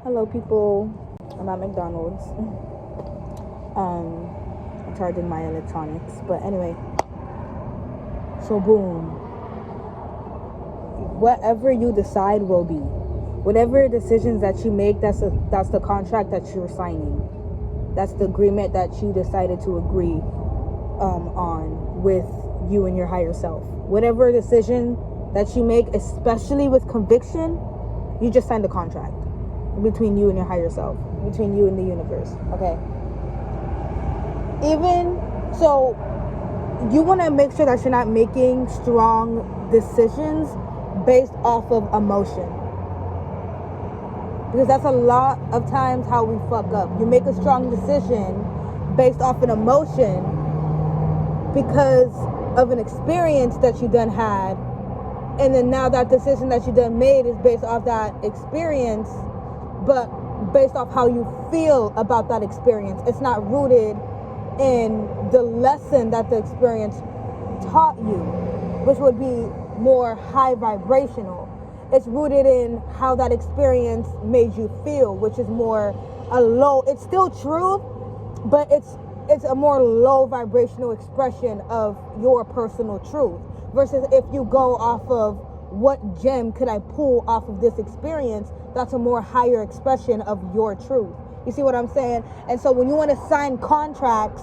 Hello, people. I'm at McDonald's. I'm charging my electronics. But anyway, so boom. Whatever you decide will be. Whatever decisions that you make, that's the contract that you're signing. That's the agreement that you decided to agree on with you and your higher self. Whatever decision that you make, especially with conviction, you just signed the contract between you and your higher self, between you and the universe. Okay. Even so, you want to make sure that you're not making strong decisions based off of emotion, because that's a lot of times how we fuck up. You make a strong decision based off an emotion because of an experience that you done had, and then now that decision that you done made is based off that experience, but based off how you feel about that experience. It's not rooted in the lesson that the experience taught you, which would be more high vibrational. It's rooted in how that experience made you feel, which is more a low. It's still true, but it's a more low vibrational expression of your personal truth, versus if you go off of what gem could I pull off of this experience, that's a more higher expression of your truth. You see what I'm saying? And so when you want to sign contracts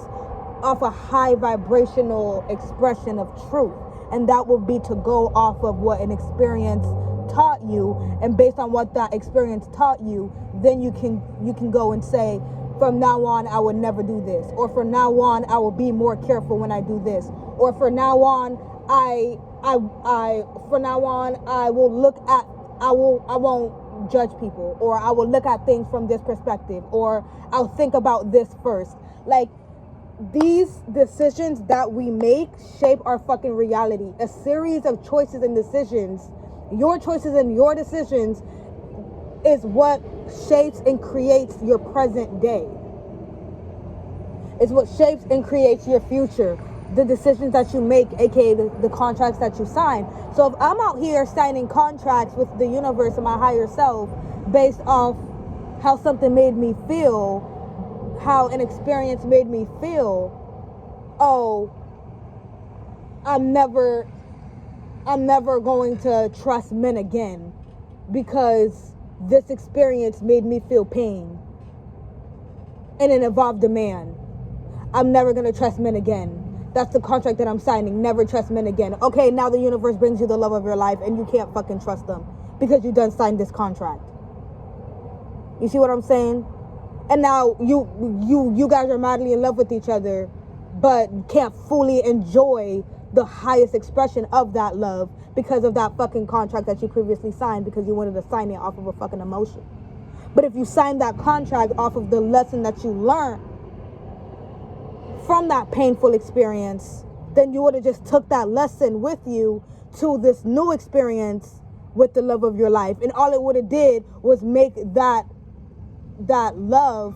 off a high vibrational expression of truth, and that will be to go off of what an experience taught you, and based on what that experience taught you, then you can go and say, from now on I will never do this, or from now on I will be more careful when I do this, or from now on I won't judge people, or I will look at things from this perspective, or I'll think about this first. Like, these decisions that we make shape our fucking reality. A series of choices and decisions, your choices and your decisions, is what shapes and creates your present day. It's what shapes and creates your future. The decisions that you make, aka the contracts that you sign. So if I'm out here signing contracts with the universe and my higher self based off how something made me feel, how an experience made me feel, oh, I'm never going to trust men again because this experience made me feel pain and it involved a man. I'm never going to trust men again. That's the contract that I'm signing. Never trust men again. Okay, now the universe brings you the love of your life and you can't fucking trust them because you done signed this contract. You see what I'm saying? And now you guys are madly in love with each other, but can't fully enjoy the highest expression of that love because of that fucking contract that you previously signed, because you wanted to sign it off of a fucking emotion. But if you sign that contract off of the lesson that you learned from that painful experience, then you would have just took that lesson with you to this new experience with the love of your life, and all it would have did was make that love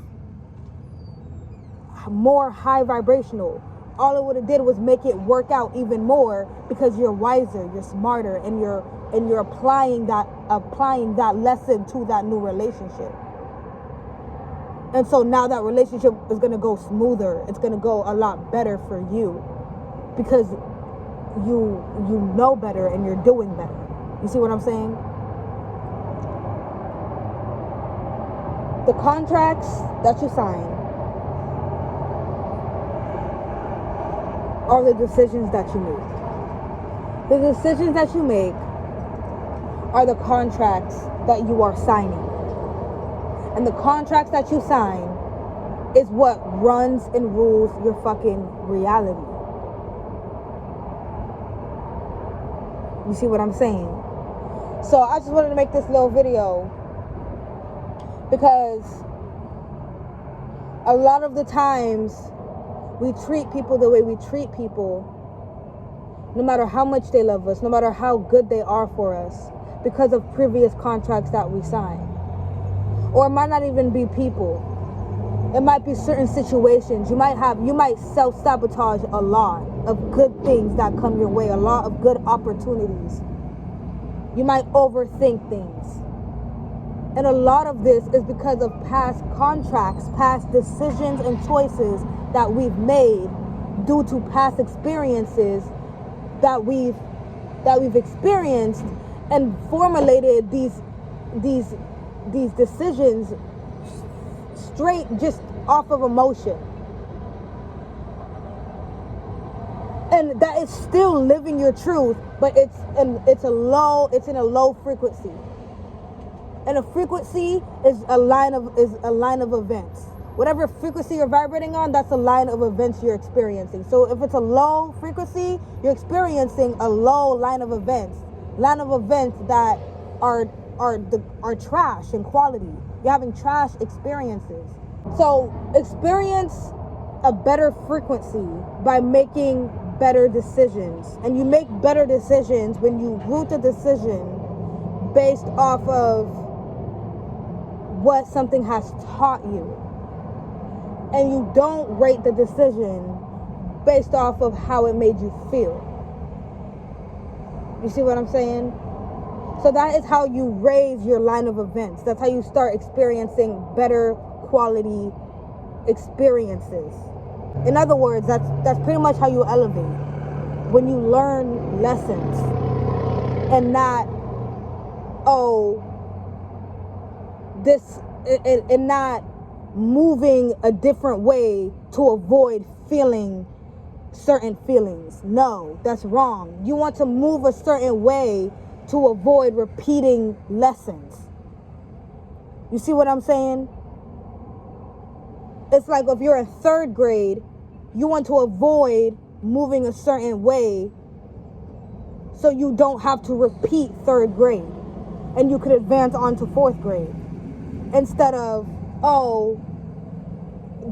more high vibrational. All it would have did was make it work out even more, because you're wiser, you're smarter, and you're applying that lesson to that new relationship. And so now that relationship is going to go smoother. It's going to go a lot better for you because you know better and you're doing better. You see what I'm saying? The contracts that you sign are the decisions that you make. The decisions that you make are the contracts that you are signing. And the contracts that you sign is what runs and rules your fucking reality. You see what I'm saying? So I just wanted to make this little video because a lot of the times we treat people the way we treat people, no matter how much they love us, no matter how good they are for us, because of previous contracts that we signed. Or it might not even be people. It might be certain situations. You might self-sabotage a lot of good things that come your way, a lot of good opportunities. You might overthink things. And a lot of this is because of past contracts, past decisions and choices that we've made due to past experiences that we've experienced, and formulated these decisions straight just off of emotion. And that is still living your truth, but it's in a low frequency. And a frequency is a line of events. Whatever frequency you're vibrating on, that's a line of events you're experiencing. So if it's a low frequency, you're experiencing a low line of events that are trash in quality. You're having trash experiences. So experience a better frequency by making better decisions. And you make better decisions when you root a decision based off of what something has taught you. And you don't rate the decision based off of how it made you feel. You see what I'm saying? So that is how you raise your line of events. That's how you start experiencing better quality experiences. In other words, that's pretty much how you elevate. When you learn lessons and not, and not moving a different way to avoid feeling certain feelings. No, that's wrong. You want to move a certain way to avoid repeating lessons. You see what I'm saying? It's like if you're in third grade, you want to avoid moving a certain way so you don't have to repeat third grade and you could advance on to fourth grade. Instead of,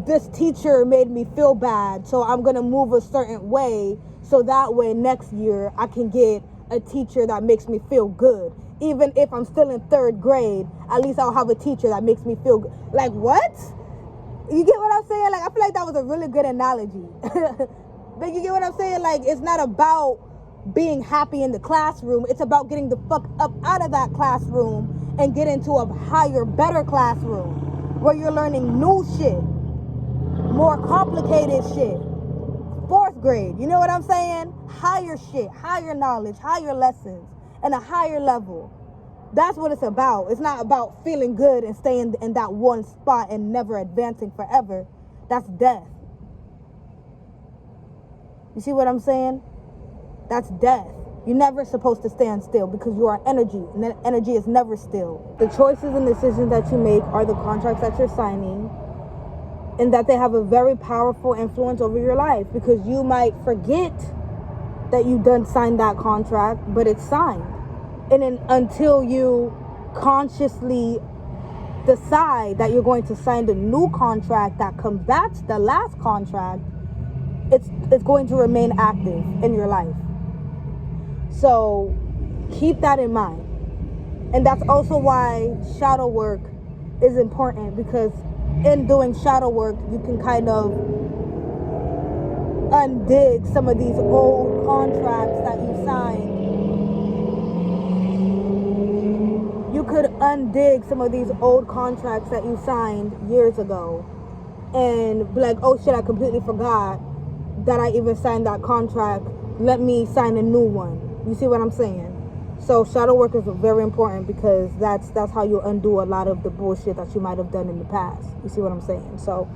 this teacher made me feel bad, so I'm going to move a certain way so that way next year I can get a teacher that makes me feel good. Even if I'm still in third grade, at least I'll have a teacher that makes me feel good. Like, what? You get what I'm saying? Like, I feel like that was a really good analogy. But you get what I'm saying? Like, it's not about being happy in the classroom. It's about getting the fuck up out of that classroom and get into a higher, better classroom where you're learning new shit, more complicated shit. Fourth grade, you know what I'm saying? Higher shit, higher knowledge, higher lessons, and a higher level. That's what it's about. It's not about feeling good and staying in that one spot and never advancing forever. That's death. You see what I'm saying? That's death. You're never supposed to stand still because you are energy, and energy is never still. The choices and decisions that you make are the contracts that you're signing, and that they have a very powerful influence over your life, because you might forget that you done signed that contract, but it's signed. And then until you consciously decide that you're going to sign the new contract that combats the last contract, it's going to remain active in your life. So keep that in mind. And that's also why shadow work is important, because in doing shadow work, you can kind of undig some of these old contracts that you signed. You could undig some of these old contracts that you signed years ago and be like, oh shit, I completely forgot that I even signed that contract. Let me sign a new one. You see what I'm saying? So shadow work is very important, because that's how you undo a lot of the bullshit that you might have done in the past. You see what I'm saying? So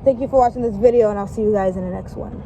thank you for watching this video, and I'll see you guys in the next one.